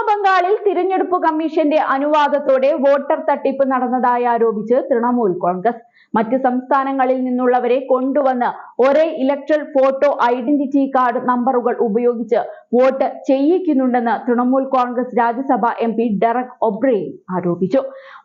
ബംഗാളിൽ തിരഞ്ഞെടുപ്പ് കമ്മീഷന്റെ അനുവാദത്തോടെ വോട്ടർ തട്ടിപ്പ് നടന്നതായി ആരോപിച്ച് തൃണമൂൽ കോൺഗ്രസ് മറ്റ് സംസ്ഥാനങ്ങളിൽ നിന്നുള്ളവരെ കൊണ്ടുവന്ന് ഒരേ ഇലക്ട്രൽ ഫോട്ടോ ഐഡന്റിറ്റി കാർഡ് നമ്പറുകൾ ഉപയോഗിച്ച് വോട്ട് ചെയ്യിക്കുന്നുണ്ടെന്ന് തൃണമൂൽ കോൺഗ്രസ് രാജ്യസഭാ MP ഡെറക് ഒബ്രെയിൻ ആരോപിച്ചു.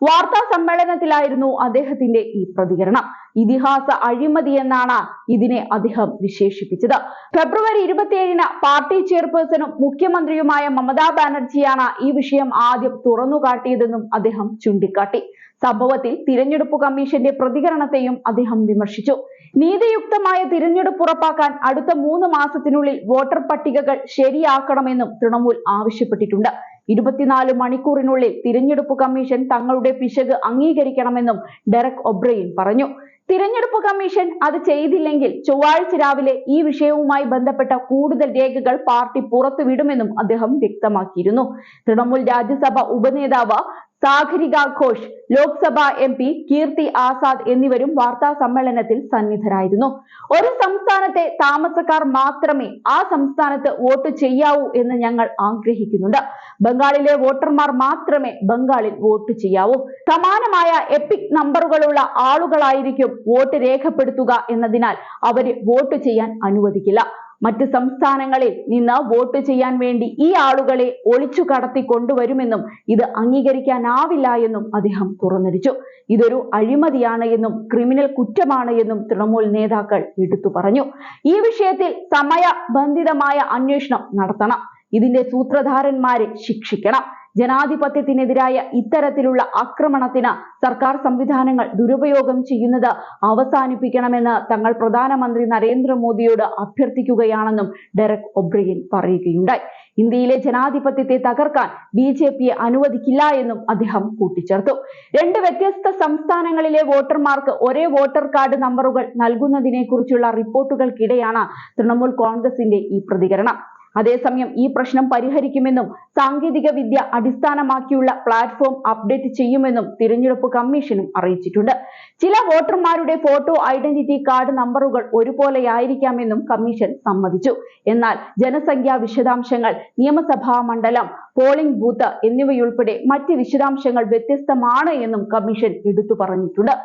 വാർത്താ സമ്മേളനത്തിലായിരുന്നു അദ്ദേഹത്തിന്റെ ഈ പ്രതികരണം. ഇതിഹാസ അഴിമതി എന്നാണ് ഇതിനെ അദ്ദേഹം വിശേഷിപ്പിച്ചത്. ഫെബ്രുവരി 27-ന് പാർട്ടി ചെയർപേഴ്സണും മുഖ്യമന്ത്രിയുമായ മമതാ ബാനർജിയാണ് ഈ വിഷയം ആദ്യം തുറന്നുകാട്ടിയതെന്നും അദ്ദേഹം ചൂണ്ടിക്കാട്ടി. സംഭവത്തിൽ തിരഞ്ഞെടുപ്പ് കമ്മീഷന്റെ പ്രതികരണത്തെയും അദ്ദേഹം വിമർശിച്ചു. നീതിയുക്തമായ തിരഞ്ഞെടുപ്പ് ഉറപ്പാക്കാൻ അടുത്ത 3 മാസത്തിനുള്ളിൽ വോട്ടർ പട്ടികകൾ ശരിയാക്കണമെന്നും തൃണമൂൽ ആവശ്യപ്പെട്ടിട്ടുണ്ട്. 24 മണിക്കൂറിനുള്ളിൽ തിരഞ്ഞെടുപ്പ് കമ്മീഷൻ തങ്ങളുടെ പിശക് അംഗീകരിക്കണമെന്നും ഡെറക് ഒബ്രെയിൻ പറഞ്ഞു. തിരഞ്ഞെടുപ്പ് കമ്മീഷൻ അത് ചെയ്തില്ലെങ്കിൽ ചൊവ്വാഴ്ച രാവിലെ ഈ വിഷയവുമായി ബന്ധപ്പെട്ട കൂടുതൽ രേഖകൾ പാർട്ടി പുറത്തുവിടുമെന്നും അദ്ദേഹം വ്യക്തമാക്കിയിരുന്നു. തൃണമൂൽ രാജ്യസഭ ഉപനേതാവ് സാഗരിക ഘോഷ്, ലോക്സഭാ MP കീർത്തി ആസാദ് എന്നിവരും വാർത്താ സമ്മേളനത്തിൽ സന്നിധരായിരുന്നു. ഒരു സംസ്ഥാനത്തെ താമസക്കാർ മാത്രമേ ആ സംസ്ഥാനത്ത് വോട്ട് ചെയ്യാവൂ എന്ന് ഞങ്ങൾ ആഗ്രഹിക്കുന്നുണ്ട്. ബംഗാളിലെ വോട്ടർമാർ മാത്രമേ ബംഗാളിൽ വോട്ട് ചെയ്യാവൂ. സമാനമായ എപ്പിക് നമ്പറുകളുള്ള ആളുകളായിരിക്കും വോട്ട് രേഖപ്പെടുത്തുക എന്നതിനാൽ അവരെ വോട്ട് ചെയ്യാൻ അനുവദിക്കില്ല. മറ്റ് സംസ്ഥാനങ്ങളിൽ നിന്ന് വോട്ട് ചെയ്യാൻ വേണ്ടി ഈ ആളുകളെ ഒളിച്ചു കടത്തി കൊണ്ടുവരുമെന്നും ഇത് അംഗീകരിക്കാനാവില്ല എന്നും അദ്ദേഹം തുറന്നടിച്ചു. ഇതൊരു അഴിമതിയാണ് എന്നും ക്രിമിനൽ കുറ്റമാണ് എന്നും തൃണമൂൽ നേതാക്കൾ എടുത്തു പറഞ്ഞു. ഈ വിഷയത്തിൽ സമയബന്ധിതമായ അന്വേഷണം നടത്തണം. ഇതിന്റെ സൂത്രധാരന്മാരെ ശിക്ഷിക്കണം. ജനാധിപത്യത്തിനെതിരായ ഇത്തരത്തിലുള്ള ആക്രമണത്തിന് സർക്കാർ സംവിധാനങ്ങൾ ദുരുപയോഗം ചെയ്യുന്നത് അവസാനിപ്പിക്കണമെന്ന് തങ്ങൾ പ്രധാനമന്ത്രി നരേന്ദ്രമോദിയോട് അഭ്യർത്ഥിക്കുകയാണെന്നും ഡെറക് ഒബ്രെയിൻ പറയുകയുണ്ടായി. ഇന്ത്യയിലെ ജനാധിപത്യത്തെ തകർക്കാൻ BJPയെ അനുവദിക്കില്ല എന്നും അദ്ദേഹം കൂട്ടിച്ചേർത്തു. 2 വ്യത്യസ്ത സംസ്ഥാനങ്ങളിലെ വോട്ടർമാർക്ക് ഒരേ വോട്ടർ കാർഡ് നമ്പറുകൾ നൽകുന്നതിനെ കുറിച്ചുള്ള റിപ്പോർട്ടുകൾക്കിടെയാണ് തൃണമൂൽ കോൺഗ്രസിന്റെ ഈ പ്രതികരണം. അതേസമയം ഈ പ്രശ്നം പരിഹരിക്കുമെന്നും സാങ്കേതിക വിദ്യ അടിസ്ഥാനമാക്കിയുള്ള പ്ലാറ്റ്ഫോം അപ്ഡേറ്റ് ചെയ്യുമെന്നും തിരഞ്ഞെടുപ്പ് കമ്മീഷനും അറിയിച്ചിട്ടുണ്ട്. ചില വോട്ടർമാരുടെ ഫോട്ടോ ഐഡന്റിറ്റി കാർഡ് നമ്പറുകൾ ഒരുപോലെയായിരിക്കാമെന്നും കമ്മീഷൻ സമ്മതിച്ചു. എന്നാൽ ജനസംഖ്യാ വിശദാംശങ്ങൾ, നിയമസഭാ മണ്ഡലം, പോളിംഗ് ബൂത്ത് എന്നിവയുൾപ്പെടെ മറ്റ് വിശദാംശങ്ങൾ വ്യത്യസ്തമാണ് എന്നും കമ്മീഷൻ എടുത്തു പറഞ്ഞിട്ടുണ്ട്.